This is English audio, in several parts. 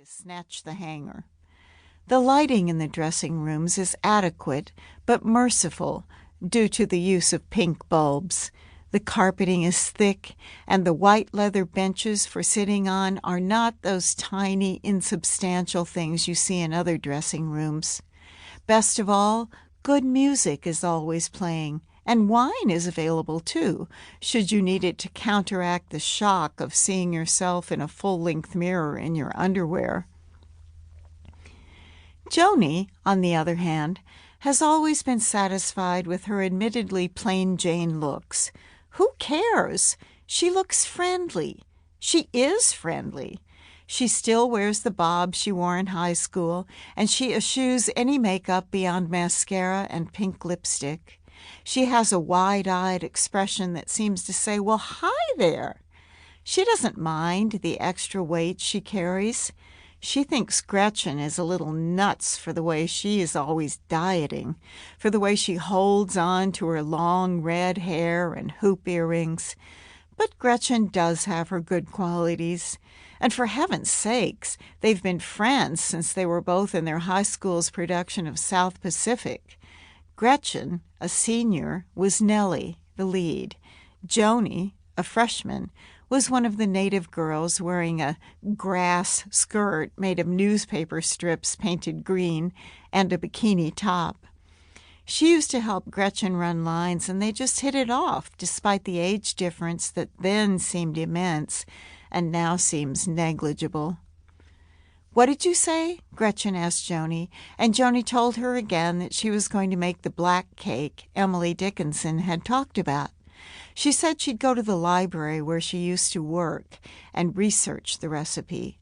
snatch the hanger. The lighting in the dressing rooms is adequate but merciful due to the use of pink bulbs. The carpeting is thick, and the white leather benches for sitting on are not those tiny, insubstantial things you see in other dressing rooms. Best of all, good music is always playing, and wine is available too, should you need it to counteract the shock of seeing yourself in a full-length mirror in your underwear. Joni, on the other hand, has always been satisfied with her admittedly plain Jane looks. Who cares? She looks friendly. She is friendly. She still wears the bob she wore in high school, and she eschews any makeup beyond mascara and pink lipstick. She has a wide-eyed expression that seems to say, "Well, hi there." She doesn't mind the extra weight she carries. She thinks Gretchen is a little nuts for the way she is always dieting, for the way she holds on to her long red hair and hoop earrings. But Gretchen does have her good qualities. And for heaven's sakes, they've been friends since they were both in their high school's production of South Pacific. Gretchen, a senior, was Nellie, the lead. Joni, a freshman, was one of the native girls wearing a grass skirt made of newspaper strips painted green and a bikini top. She used to help Gretchen run lines, and they just hit it off, despite the age difference that then seemed immense and now seems negligible. "What did you say?" Gretchen asked Joni, and Joni told her again that she was going to make the black cake Emily Dickinson had talked about. She said she'd go to the library where she used to work and research the recipe.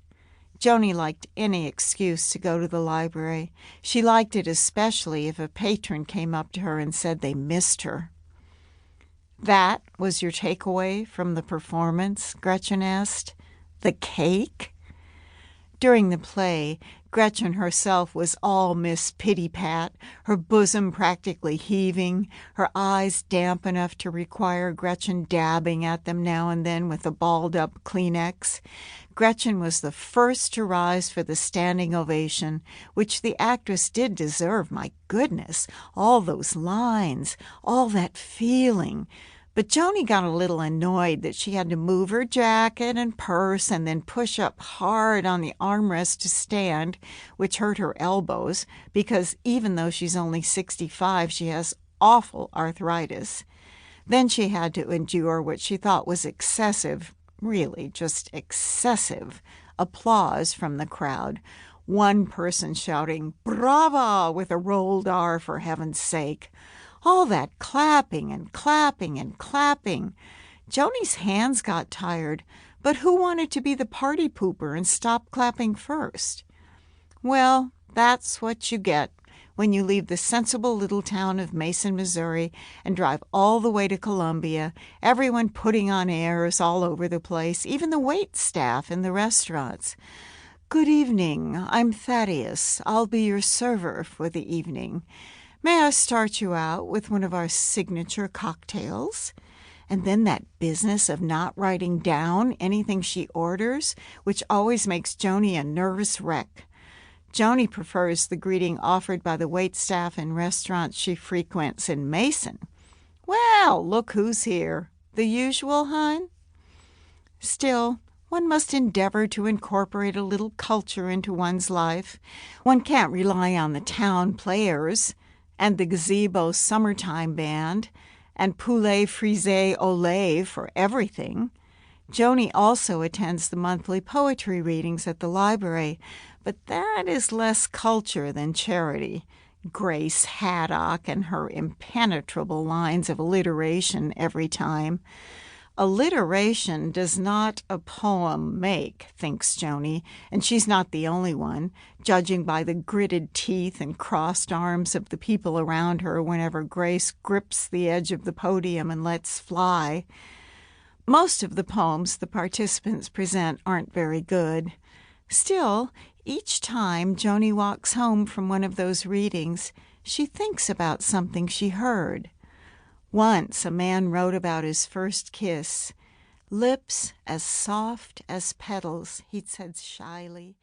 Joni liked any excuse to go to the library. She liked it especially if a patron came up to her and said they missed her. "That was your takeaway from the performance?" Gretchen asked. "The cake?" During the play, Gretchen herself was all Miss Pity-Pat, her bosom practically heaving, her eyes damp enough to require Gretchen dabbing at them now and then with a balled-up Kleenex. Gretchen was the first to rise for the standing ovation, which the actress did deserve, my goodness, all those lines, all that feeling. But Joni got a little annoyed that she had to move her jacket and purse and then push up hard on the armrest to stand, which hurt her elbows, because even though she's only 65, she has awful arthritis. Then she had to endure what she thought was excessive, really just excessive, applause from the crowd. One person shouting, "Brava!" with a rolled R, for heaven's sake. All that clapping and clapping and clapping. Joni's hands got tired, but who wanted to be the party pooper and stop clapping first? Well, that's what you get when you leave the sensible little town of Mason, Missouri, and drive all the way to Columbia, everyone putting on airs all over the place, even the wait staff in the restaurants. "Good evening, I'm Thaddeus. I'll be your server for the evening. May I start you out with one of our signature cocktails?" And then that business of not writing down anything she orders, which always makes Joni a nervous wreck. Joni prefers the greeting offered by the waitstaff in restaurants she frequents in Mason. "Well, look who's here. The usual, hon?" Still, one must endeavor to incorporate a little culture into one's life. One can't rely on the town players and the gazebo summertime band and poulet frisé au lait for everything. Joni also attends the monthly poetry readings at the library, but that is less culture than charity. Grace Haddock and her impenetrable lines of alliteration every time. Alliteration does not a poem make, thinks Joni, and she's not the only one, judging by the gritted teeth and crossed arms of the people around her whenever Grace grips the edge of the podium and lets fly. Most of the poems the participants present aren't very good. Still, each time Joni walks home from one of those readings, she thinks about something she heard. Once a man wrote about his first kiss. "Lips as soft as petals," he said shyly.